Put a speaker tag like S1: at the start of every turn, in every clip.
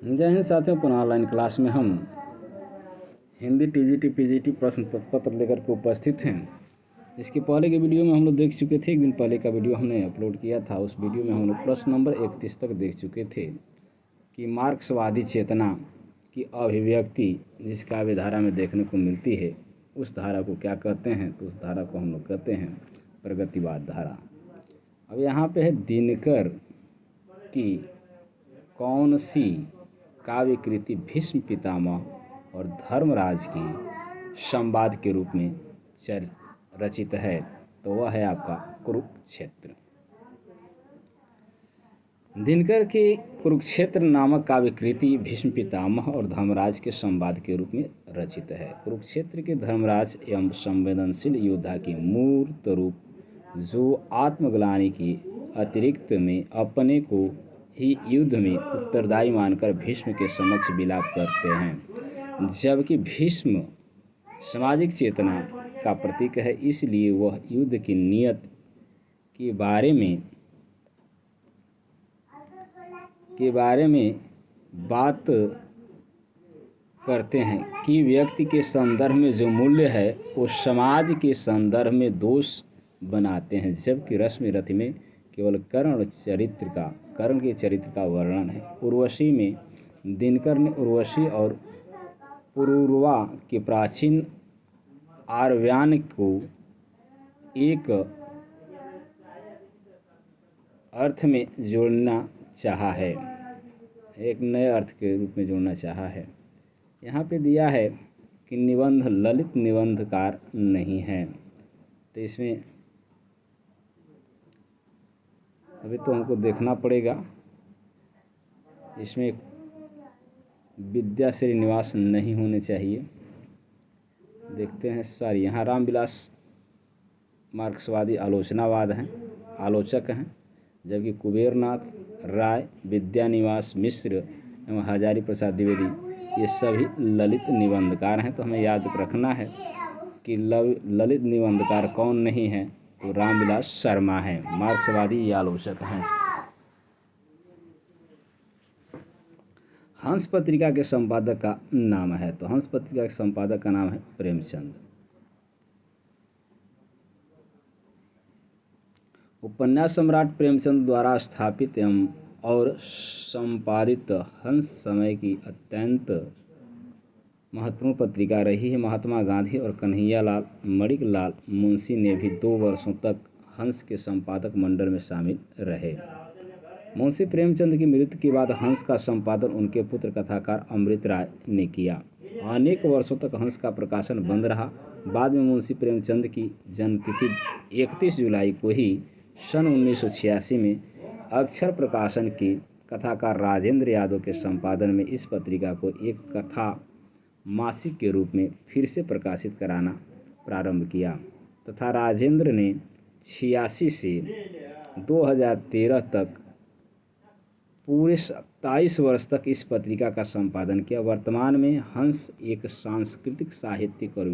S1: जय हिंद साथियों, पुनः ऑनलाइन क्लास में हम हिंदी टीजीटी पीजीटी प्रश्न पत्र लेकर के उपस्थित हैं। इसके पहले के वीडियो में हम लोग देख चुके थे, एक दिन पहले का वीडियो हमने अपलोड किया था। उस वीडियो में हम लोग प्रश्न नंबर 31 तक देख चुके थे कि मार्क्सवादी चेतना की अभिव्यक्ति जिस काव्य धारा में देखने को मिलती है उस धारा को क्या कहते हैं, तो उस धारा को हम लोग कहते हैं प्रगतिवाद धारा। अब यहाँ पे है दिनकर की कौन सी काव्य कृति भीष्म पितामह और धर्मराज की संवाद के रूप में रचित है, तो वह है आपका कुरुक्षेत्र। दिनकर की कुरुक्षेत्र नामक काव्य कृति भीष्म पितामह और धर्मराज के संवाद के रूप में रचित है। कुरुक्षेत्र के धर्मराज एवं संवेदनशील योद्धा की मूर्त रूप जो आत्मग्लानि की अतिरिक्त में अपने को ही युद्ध में उत्तरदायी मानकर भीष्म के समक्ष विलाप करते हैं, जबकि भीष्म सामाजिक चेतना का प्रतीक है, इसलिए वह युद्ध की नियत के बारे में बात करते हैं कि व्यक्ति के संदर्भ में जो मूल्य है वो समाज के संदर्भ में दोष बनाते हैं, जबकि रश्मिरथ में केवल कर्ण के चरित्र का वर्णन है। उर्वशी में दिनकर ने उर्वशी और पुरूरवा के प्राचीन आर्यान को एक अर्थ में जोड़ना चाहा है, एक नए अर्थ के रूप में जोड़ना चाहा है। यहाँ पे दिया है कि निबंध ललित निबंधकार नहीं है, तो इसमें अभी तो हमको देखना पड़ेगा। इसमें विद्या श्रीनिवास नहीं होने चाहिए। देखते हैं सर, यहाँ रामविलास मार्क्सवादी आलोचक हैं, जबकि कुबेरनाथ राय, विद्यानिवास मिश्र एवं हजारी प्रसाद द्विवेदी ये सभी ललित निबंधकार हैं। तो हमें याद रखना है कि ललित निबंधकार कौन नहीं है, तो रामविलास शर्मा है, मार्क्सवादी आलोचक हैं। हंस पत्रिका के संपादक का नाम है, तो हंस पत्रिका के संपादक का नाम है प्रेमचंद। उपन्यास सम्राट प्रेमचंद द्वारा स्थापित एवं और संपादित हंस समय की अत्यंत महत्वपूर्ण पत्रिका रही है। महात्मा गांधी और कन्हैयालाल मणिकलाल मुंशी ने भी 2 वर्षों तक हंस के संपादक मंडल में शामिल रहे। मुंशी प्रेमचंद की मृत्यु के बाद हंस का संपादन उनके पुत्र कथाकार अमृत राय ने किया। अनेक वर्षों तक हंस का प्रकाशन बंद रहा। बाद में मुंशी प्रेमचंद की जन्मतिथि 31 जुलाई को ही सन 1986 में अक्षर प्रकाशन के कथाकार राजेंद्र यादव के संपादन में इस पत्रिका को एक कथा मासिक के रूप में फिर से प्रकाशित कराना प्रारंभ किया तथा राजेंद्र ने 86 से 2013 तक पूरे 27 वर्ष तक इस पत्रिका का संपादन किया। वर्तमान में हंस एक सांस्कृतिक, साहित्यिक और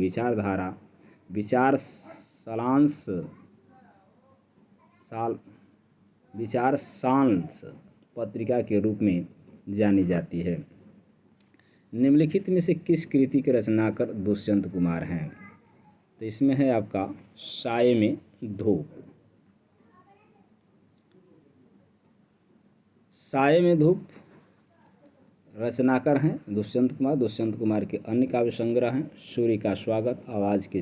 S1: विचारसांस पत्रिका के रूप में जानी जाती है। निम्नलिखित में से किस कृति के रचनाकार दुष्यंत कुमार हैं, तो इसमें है आपका साये में धूप। साये में धूप रचनाकार हैं दुष्यंत कुमार। दुष्यंत कुमार के अन्य काव्य संग्रह हैं सूर्य का स्वागत, आवाज़ की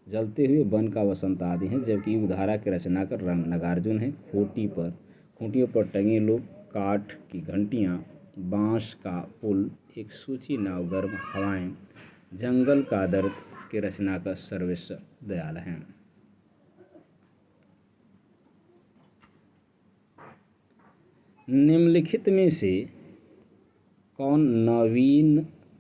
S1: जलते हुए वन का वसंत आदि हैं, जबकि युगधारा के रचनाकार नागार्जुन हैं। खूंटियों पर टंगे लोग, काठ की घंटियाँ, बांस का पुल, एक सूची नाव, गर्म हवाएं, जंगल का दर्द के रचनाकार सर्वेश्वर दयाल हैं। निम्नलिखित में से कौन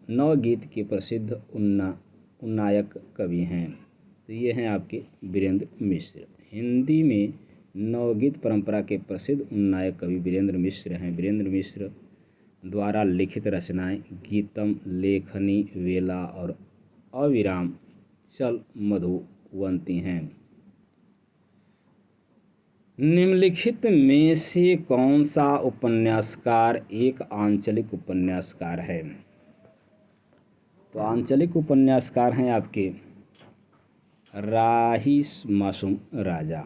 S1: नवगीत के प्रसिद्ध उन्नायक कवि हैं, तो ये हैं आपके वीरेंद्र मिश्र। हिंदी में नवगीत परंपरा के प्रसिद्ध उन्नायक कवि वीरेंद्र मिश्र हैं। वीरेंद्र मिश्र द्वारा लिखित रचनाएं गीतम, लेखनी, वेला और अविराम चल मधुवंती हैं। निम्नलिखित में से कौन सा उपन्यासकार एक आंचलिक उपन्यासकार है? तो आंचलिक उपन्यासकार हैं आपके राही मासूम राजा।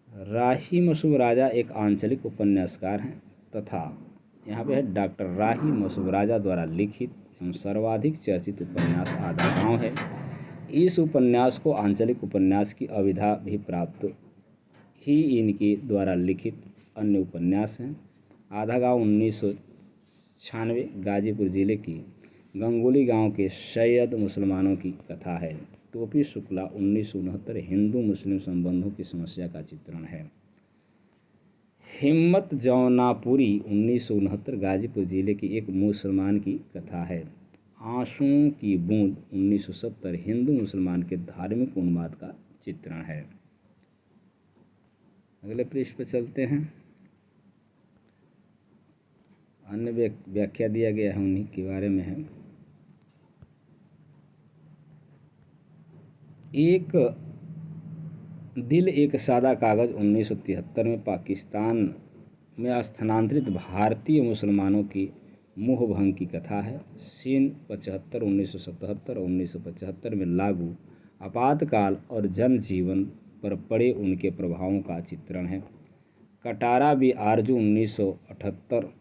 S1: राही मासूम राजा एक आंचलिक उपन्यासकार हैं तथा यहाँ पे है डॉक्टर राही मासूम राजा द्वारा लिखित एवं सर्वाधिक चर्चित उपन्यास आधा गाँव है। इस उपन्यास को आंचलिक उपन्यास की अविधा भी प्राप्त ही इनके द्वारा लिखित अन्य उपन्यास हैं। आधा गाँव 1996 गाजीपुर जिले की गंगोली गांव के सैयद मुसलमानों की कथा है। टोपी शुक्ला 1969 हिंदू मुस्लिम संबंधों की समस्या का चित्रण है। हिम्मत जौनापुरी 1969 गाजीपुर जिले की एक मुसलमान की कथा है। आंसुओं की बूंद 1970 हिंदू मुसलमान के धार्मिक उन्माद का चित्रण है। अगले पृष्ठ पर चलते हैं। अन्य व्याख्या दिया गया है उन्हीं के बारे में है। एक दिल एक सादा कागज़ 1973 में पाकिस्तान में स्थानांतरित भारतीय मुसलमानों की मोहभंग की कथा है। सन 75 1977 और 1975 में लागू आपातकाल और जनजीवन पर पड़े उनके प्रभावों का चित्रण है। कटारा भी आरजू 1978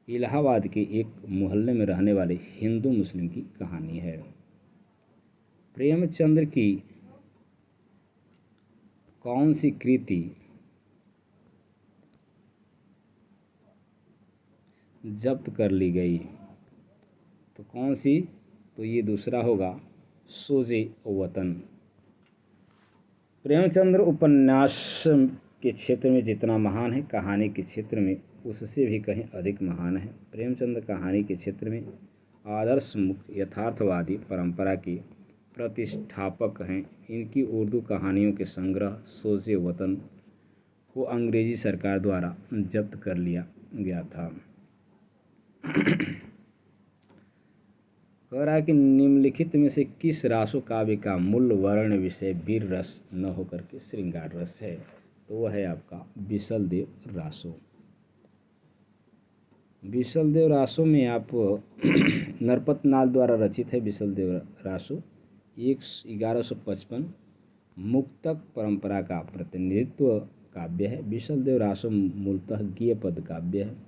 S1: इलाहाबाद के एक मोहल्ले में रहने वाले हिंदू मुस्लिम की कहानी है। प्रेमचंद्र की कौन सी कृति जब्त कर ली गई? तो कौन सी? तो ये दूसरा होगा सोजे वतन। प्रेमचंद्र उपन्यास के क्षेत्र में जितना महान है, कहानी के क्षेत्र में उससे भी कहीं अधिक महान है। प्रेमचंद्र कहानी के क्षेत्र में आदर्श मुक्त यथार्थवादी परंपरा के प्रतिष्ठापक हैं। इनकी उर्दू कहानियों के संग्रह सोजे वतन को अंग्रेजी सरकार द्वारा जब्त कर लिया गया था। कह रहा है कि निम्नलिखित में से किस रासो काव्य का मूल वर्ण विषय वीर रस न होकर के श्रृंगार रस है? तो वह है आपका विशलदेव रासो। विशलदेव रासो में आप नरपतनाल द्वारा रचित है। विशलदेव रासो 1155 मुक्तक परंपरा का प्रतिनिधित्व काव्य है। विशलदेव रासो मूलतः गीय पद काव्य है।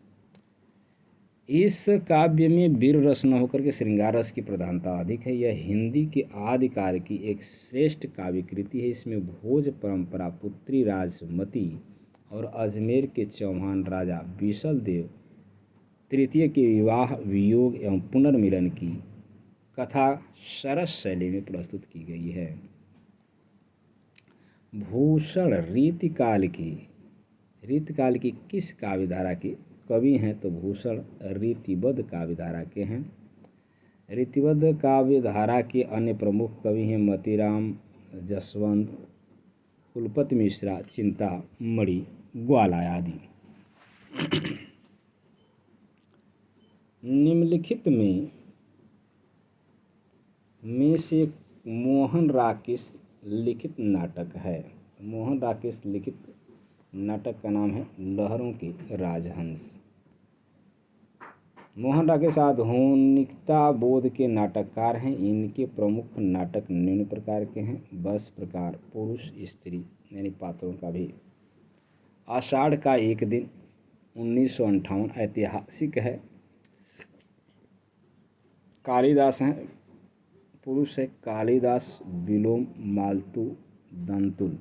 S1: इस काव्य में वीर रस न होकर के श्रृंगार रस की प्रधानता अधिक है। यह हिंदी के आदिकाल की एक श्रेष्ठ काव्य कृति है। इसमें भोज परंपरा पुत्री राजमती और अजमेर के चौहान राजा विशलदेव तृतीय के विवाह वियोग एवं पुनर्मिलन की कथा सरस शैली में प्रस्तुत की गई है। भूषण रीतिकाल की किस काव्यधारा के कवि हैं? तो भूषण रीतिबद्ध काव्यधारा के हैं। रीतिबद्ध काव्यधारा के अन्य प्रमुख कवि हैं मोतीराम जसवंत, कुलपति मिश्रा, चिंतामणि, ग्वाला आदि। निम्नलिखित में से मोहन राकेश लिखित नाटक है। मोहन राकेश लिखित नाटक का नाम है लहरों के राजहंस। मोहन राकेश आधुनिकता बोध के नाटककार हैं। इनके प्रमुख नाटक निम्न प्रकार के हैं। 10 प्रकार, पुरुष स्त्री यानी पात्रों का भी, आषाढ़ का एक दिन 1958 ऐतिहासिक है। कालिदास हैं, पुरुष है कालिदास, विलोम मालतू दंतुल।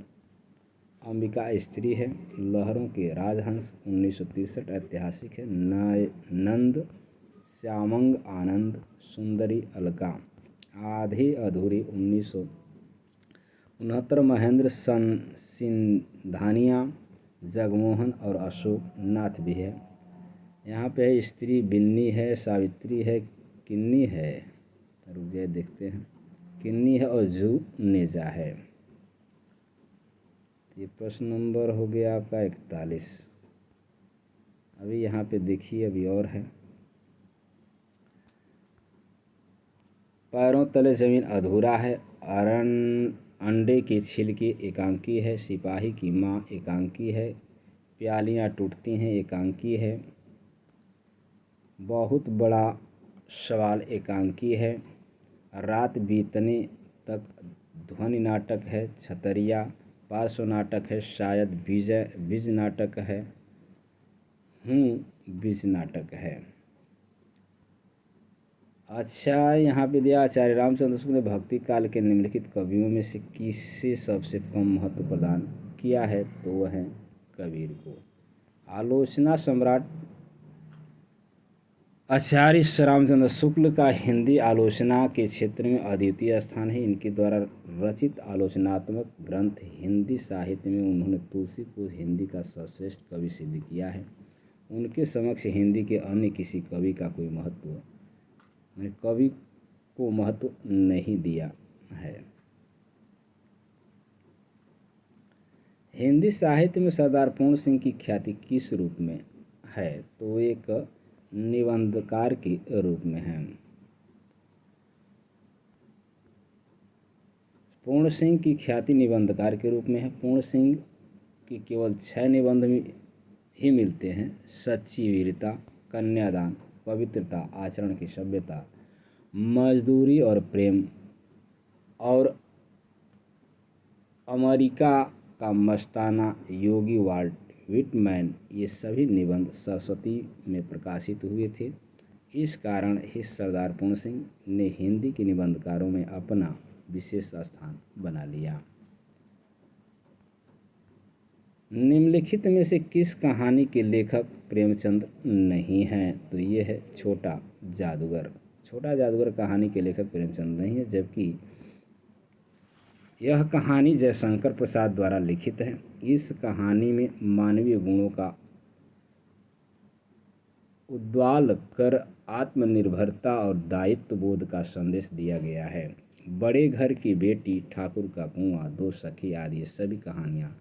S1: अंबिका स्त्री है। लहरों के राजहंस 1963 ऐतिहासिक है। नंद श्यामंग आनंद, सुंदरी अलका। आधे अधूरे 1969 महेंद्र सिंधानिया, जगमोहन और अशोक नाथ भी है। यहाँ पे है स्त्री बिन्नी है, सावित्री है, किन्नी है, रुक जाए देखते हैं, किन्नी है और जू नेजा है। ये प्रश्न नंबर हो गया आपका 41। अभी यहाँ पे देखिए अभी और है। पैरों तले जमीन अधूरा है। अंडे के छिलके एकांकी है, सिपाही की माँ एकांकी है, प्यालियाँ टूटती हैं एकांकी है, बहुत बड़ा सवाल एकांकी है, रात बीतने तक ध्वनि नाटक है, छतरिया पार्श्व नाटक है, शायद बीज नाटक है, बीज नाटक है। अच्छा, यहाँ पे दिया आचार्य रामचंद्र शुक्ल ने भक्ति काल के निम्नलिखित कवियों में से किसे सबसे कम महत्व प्रदान किया है, तो वह है कबीर को। आलोचना सम्राट आचार्य रामचंद्र शुक्ल का हिंदी आलोचना के क्षेत्र में अद्वितीय स्थान है। इनके द्वारा रचित आलोचनात्मक ग्रंथ हिंदी साहित्य में उन्होंने तुलसी को हिंदी का सर्वश्रेष्ठ कवि सिद्ध किया है। उनके समक्ष हिंदी के अन्य किसी कवि का कोई कवि को महत्व नहीं दिया है। हिंदी साहित्य में सरदार पूर्ण सिंह की ख्याति किस रूप में है, तो एक निबंधकार के रूप में है। पूर्ण सिंह की ख्याति निबंधकार के रूप में है। पूर्ण सिंह की केवल 6 निबंध ही मिलते हैं। सच्ची वीरता, कन्यादान, पवित्रता, आचरण की सभ्यता, मजदूरी और प्रेम और अमेरिका का मस्ताना, योगी वाल्ट विटमैन, ये सभी निबंध सरस्वती में प्रकाशित हुए थे। इस कारण ही सरदार पूर्ण सिंह ने हिंदी के निबंधकारों में अपना विशेष स्थान बना लिया। निम्नलिखित में से किस कहानी के लेखक प्रेमचंद नहीं हैं, तो ये है छोटा जादूगर। छोटा जादूगर कहानी के लेखक प्रेमचंद नहीं है, जबकि यह कहानी जयशंकर प्रसाद द्वारा लिखित है। इस कहानी में मानवीय गुणों का उद्वाल कर आत्मनिर्भरता और दायित्व बोध का संदेश दिया गया है। बड़े घर की बेटी, ठाकुर का कुआं, दो सखी आदि सभी कहानियाँ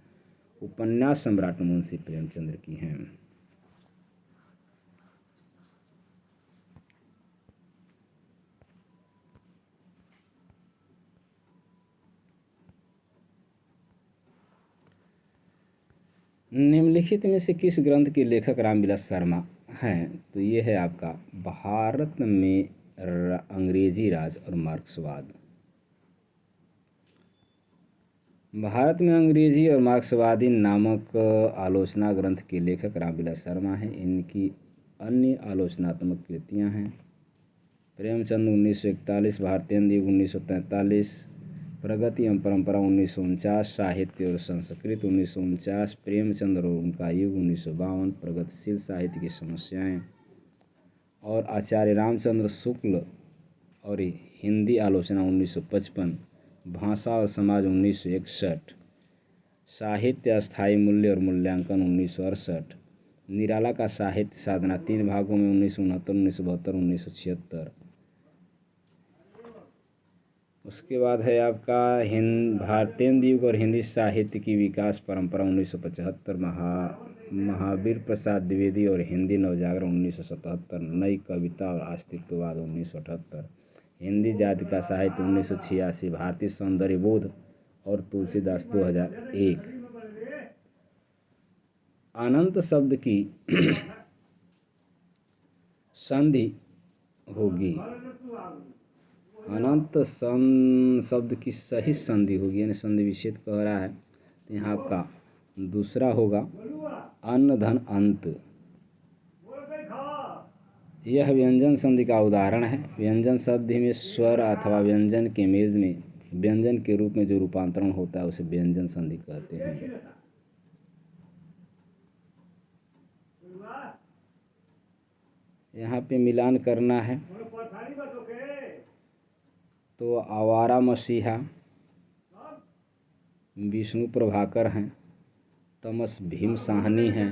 S1: उपन्यास सम्राट मुंशी प्रेमचंद की हैं। निम्नलिखित में से किस ग्रंथ के लेखक रामविलास शर्मा हैं, तो ये है आपका भारत में अंग्रेजी राज और मार्क्सवाद। भारत में अंग्रेजी और मार्क्सवादी नामक आलोचना ग्रंथ के लेखक रामविलास शर्मा हैं। इनकी अन्य आलोचनात्मक कृतियाँ हैं प्रेमचंद 1941, भारतीय युग 1943, प्रगति एवं परंपरा 1949, साहित्य और संस्कृत 1949, प्रेमचंद और उनका युग 1952, प्रगतिशील साहित्य की समस्याएं और आचार्य रामचंद्र शुक्ल और हिंदी आलोचना 1955, भाषा और समाज 1961, साहित्य अस्थायी मूल्य और मूल्यांकन 1968, निराला का साहित्य साधना 3 भागों में 1969, 1972, 1976। उसके बाद है आपका भारतीय युग और हिंदी साहित्य की विकास परंपरा 1975, महावीर प्रसाद द्विवेदी और हिंदी नवजागरण 1977, नई कविता और अस्तित्ववाद 1978, हिंदी जाति का साहित्य 1986, भारतीय सौंदर्य बोध और तुलसीदास 2001। अनंत शब्द की संधि होगी, अनंत शब्द की सही संधि होगी, यानी संधि विच्छेद कह रहा है, तो यहाँ आपका दूसरा होगा अन्न धन अंत। यह व्यंजन संधि का उदाहरण है। व्यंजन शब्द में स्वर अथवा व्यंजन के मेल में व्यंजन के रूप में जो रूपांतरण होता है उसे व्यंजन संधि कहते हैं। यहाँ पे मिलान करना है, तो आवारा मसीहा विष्णु प्रभाकर हैं, तमस भीम साहनी हैं,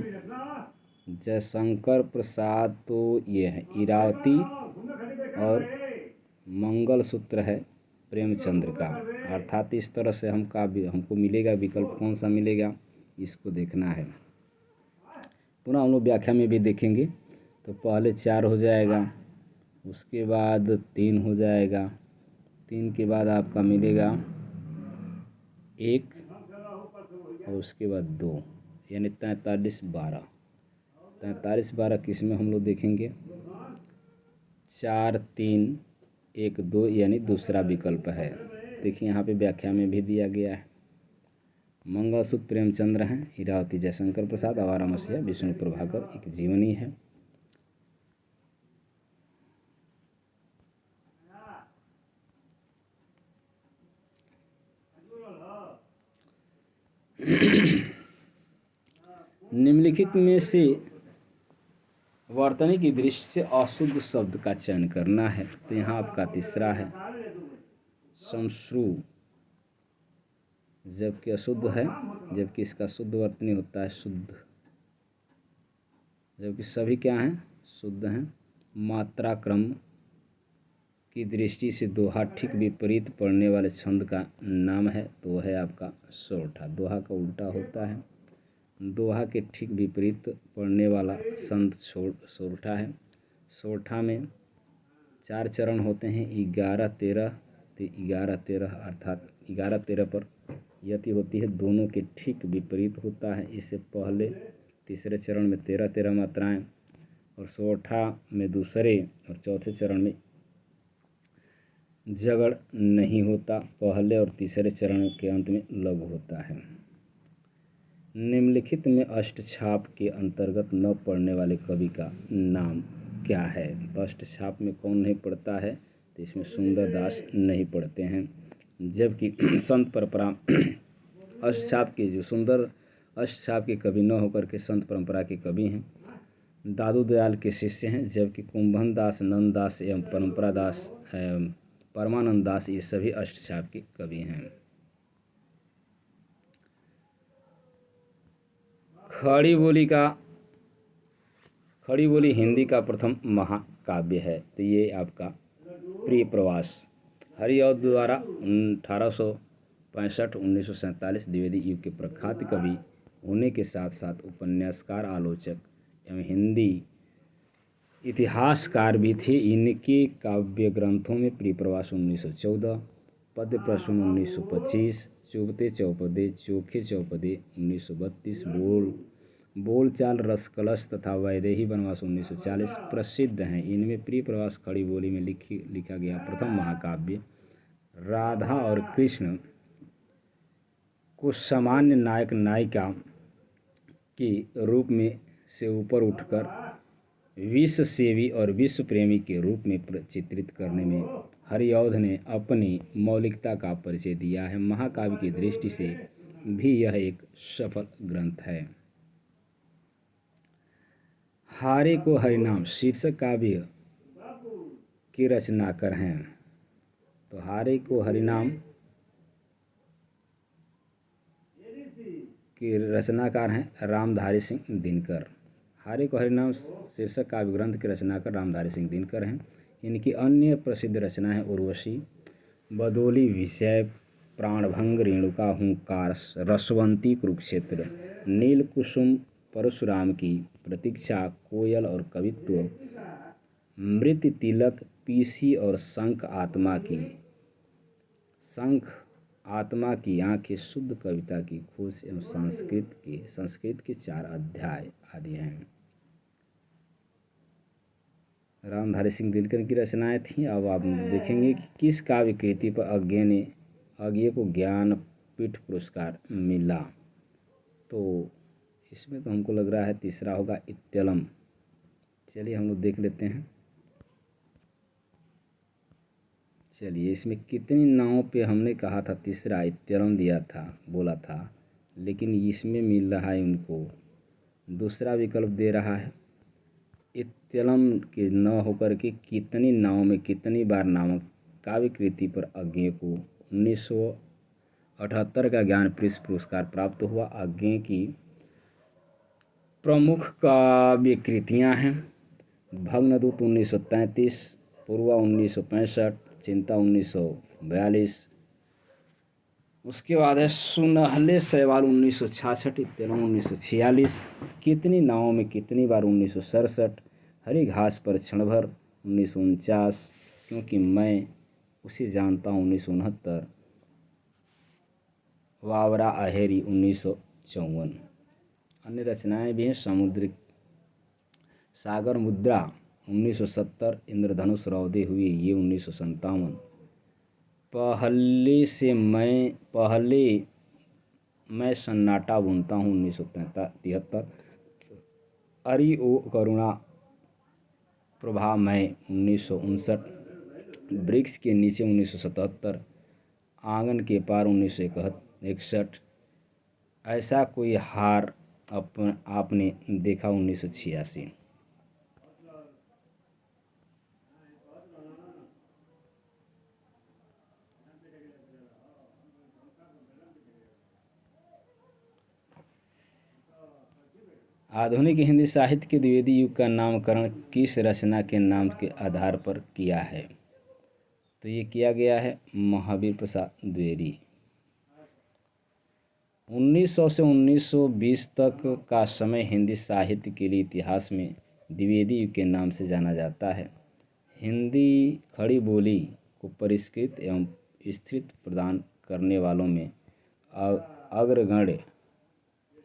S1: जयशंकर प्रसाद तो ये है इरावती और मंगलसूत्र है प्रेमचंद्र का। अर्थात इस तरह से हमको मिलेगा विकल्प कौन सा मिलेगा, इसको देखना है। पुनः हम लोग व्याख्या में भी देखेंगे। तो पहले 4 हो जाएगा, उसके बाद 3 हो जाएगा, 3 के बाद आपका मिलेगा 1 और उसके बाद 2, यानी 43 12। 43 12 किस में हम लोग देखेंगे? 4 3 1 2, यानी दूसरा विकल्प है। देखिए यहाँ पे व्याख्या में भी दिया गया है। मंगलसूत्र प्रेमचंद्र हैं, इरावती जयशंकर प्रसाद, आवारा मसीहा विष्णु प्रभाकर एक जीवनी है। निम्नलिखित में से वर्तनी की दृष्टि से अशुद्ध शब्द का चयन करना है। तो यहाँ आपका तीसरा है शमश्रु, जबकि अशुद्ध है, जबकि इसका शुद्ध वर्तनी होता है शुद्ध, जबकि सभी क्या हैं? शुद्ध हैं। मात्रा क्रम की दृष्टि से दोहा ठीक विपरीत पढ़ने वाले छंद का नाम है, तो वह है आपका सोरठा। दोहा का उल्टा होता है। दोहा के ठीक विपरीत पढ़ने वाला छंद सोरठा है। सोरठा में 4 चरण होते हैं, 11 13। तो 11 13 अर्थात 11 13 पर यति होती है, दोनों के ठीक विपरीत होता है। इससे पहले तीसरे चरण में 13 13 मात्राएं और सोरठा में दूसरे और चौथे चरण में जगड़ नहीं होता। पहले और तीसरे चरण के अंत में लघु होता है। निम्नलिखित में अष्टछाप के अंतर्गत न पढ़ने वाले कवि का नाम क्या है? तो अष्टछाप में कौन नहीं पढ़ता है? तो इसमें सुंदर दास नहीं पढ़ते हैं, जबकि संत परंपरा अष्टछाप के जो सुंदर अष्टछाप के कवि न होकर के संत परंपरा के कवि हैं, दादू दयाल के शिष्य हैं, जबकि कुंभन दास, नंद दास एवं परंपरा दास, परमानंद दास ये सभी अष्टछाप के कवि हैं। खड़ी बोली हिंदी का प्रथम महाकाव्य है। तो ये आपका प्रिय प्रवास हरिऔध द्वारा 1865-1947 द्विवेदी युग के प्रख्यात कवि होने के साथ साथ उपन्यासकार, आलोचक एवं हिंदी इतिहासकार भी थे। इनके काव्य ग्रंथों में प्रिय प्रवास 1914, पद्य प्रसून 1925, चुभते चौपदे, चोखे चौपदे 1932, बोलचाल रसकलश तथा वैदेही वनवास 1940 प्रसिद्ध हैं। इनमें प्रिय प्रवास खड़ी बोली में लिखा गया प्रथम महाकाव्य। राधा और कृष्ण को सामान्य नायक नायिका के रूप में से ऊपर उठकर विश्व सेवी और विश्व प्रेमी के रूप में चित्रित करने में हरिऔध ने अपनी मौलिकता का परिचय दिया है। महाकाव्य की दृष्टि से भी यह एक सफल ग्रंथ है। हारे को हरिनाम शीर्षक काव्य के रचनाकार हैं। तो हारे को हरिनाम के रचनाकार हैं रामधारी सिंह दिनकर। हारे को हरिनाम शीर्षक काव्य ग्रंथ के रचनाकार रामधारी सिंह दिनकर हैं। इनकी अन्य प्रसिद्ध रचनाएं उर्वशी, बदोली, विषय, प्राणभंग, रेणुका, हुंकार, रसवंती, कुरुक्षेत्र, नील कुसुम, परशुराम की प्रतीक्षा, कोयल और कवित्व, मृत तिलक, पीसी और शंख आत्मा की आंखें, शुद्ध कविता की खोज एवं संस्कृत के 4 अध्याय आदि हैं। रामधारी सिंह दिनकर की रचनाएं थीं। अब आप देखेंगे कि किस काव्य कृति पर अज्ञेय को ज्ञानपीठ पुरस्कार मिला। तो इसमें तो हमको लग रहा है तीसरा होगा इत्तलम। चलिए हम लोग देख लेते हैं। चलिए इसमें कितनी नावों पे हमने कहा था तीसरा इत्तलम दिया था, बोला था, लेकिन इसमें मिल रहा है उनको दूसरा विकल्प दे रहा है। इत्तलम के न होकर के कितनी नावों में कितनी बार नामक काव्य कृति पर अज्ञेय को 1978 का ज्ञानपीठ पुरस्कार प्राप्त हुआ। अज्ञेय की प्रमुख काव्य कृतियाँ हैं भग्नदूत 1933, पूर्वा 1965, चिंता 1942, उसके बाद है सुनहले शैवाल 1966, इत्तलम 1946, कितनी नावों में कितनी बार 1967, हरी घास पर क्षण भर 1949, क्योंकि मैं उसे जानता हूँ 1969 वावरा अहेरी 1954। अन्य रचनाएं भी हैं। समुद्र सागर मुद्रा 1970, इंद्रधनुष रौदे हुए ये 1957, पहले मैं सन्नाटा बुनता हूँ 1973, अरी ओ करुणा प्रभा मैं 1959, वृक्ष के नीचे 1977, आंगन के पार 1961, ऐसा कोई हार आपने देखा 1986। आधुनिक हिंदी साहित्य के द्विवेदी युग का नामकरण किस रचना के नाम के आधार पर किया है? तो ये किया गया है महावीर प्रसाद द्विवेदी। 1900 से 1920 तक का समय हिंदी साहित्य के लिए इतिहास में द्विवेदी युग के नाम से जाना जाता है। हिंदी खड़ी बोली को परिष्कृत एवं स्थिरता प्रदान करने वालों में अग्रगण्य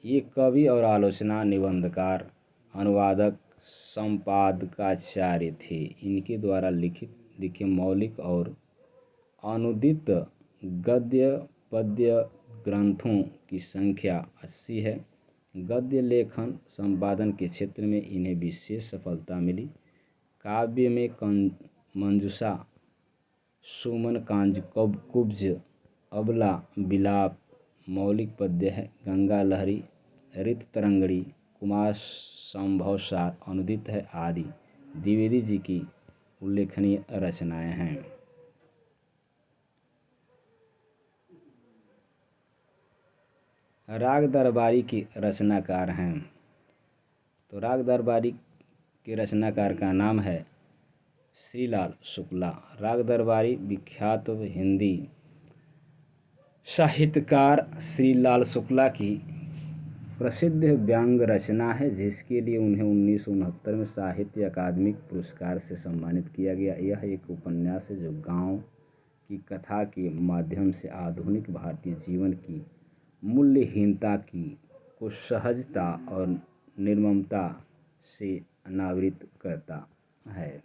S1: ये कवि और आलोचना, निबंधकार, अनुवादक, संपादकाचार्य थे। इनके द्वारा लिखे मौलिक और अनुदित गद्य पद्य ग्रंथों की संख्या 80 है। गद्य लेखन संपादन के क्षेत्र में इन्हें विशेष सफलता मिली। काव्य में मंजूषा, सुमन, कुब्ज, अबला, विलाप, मौलिक पद्य है, गंगा लहरी, ऋतु तरंगणी, कुमार संभवसार, अनुदित है आदि द्विवेदी जी की उल्लेखनीय रचनाएं हैं। राग दरबारी के रचनाकार हैं। तो राग दरबारी के रचनाकार का नाम है श्रीलाल शुक्ला। राग दरबारी विख्यात हिंदी साहित्यकार श्रीलाल शुक्ला की प्रसिद्ध व्यंग्य रचना है, जिसके लिए उन्हें 1969 में साहित्य अकादमी पुरस्कार से सम्मानित किया गया। यह एक उपन्यास है जो गांव की कथा के माध्यम से आधुनिक भारतीय जीवन की मूल्यहीनता को सहजता और निर्ममता से अनावृत करता है।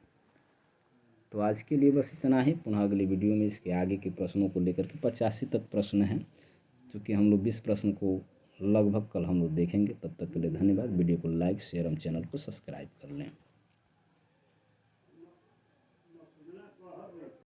S1: तो आज के लिए बस इतना ही। पुनः अगली वीडियो में इसके आगे के प्रश्नों को लेकर के 85 तक प्रश्न हैं, क्योंकि हम लोग 20 प्रश्न को लगभग कल हम लोग देखेंगे। तब तक के लिए धन्यवाद। वीडियो को लाइक, शेयर एवं चैनल को सब्सक्राइब कर लें।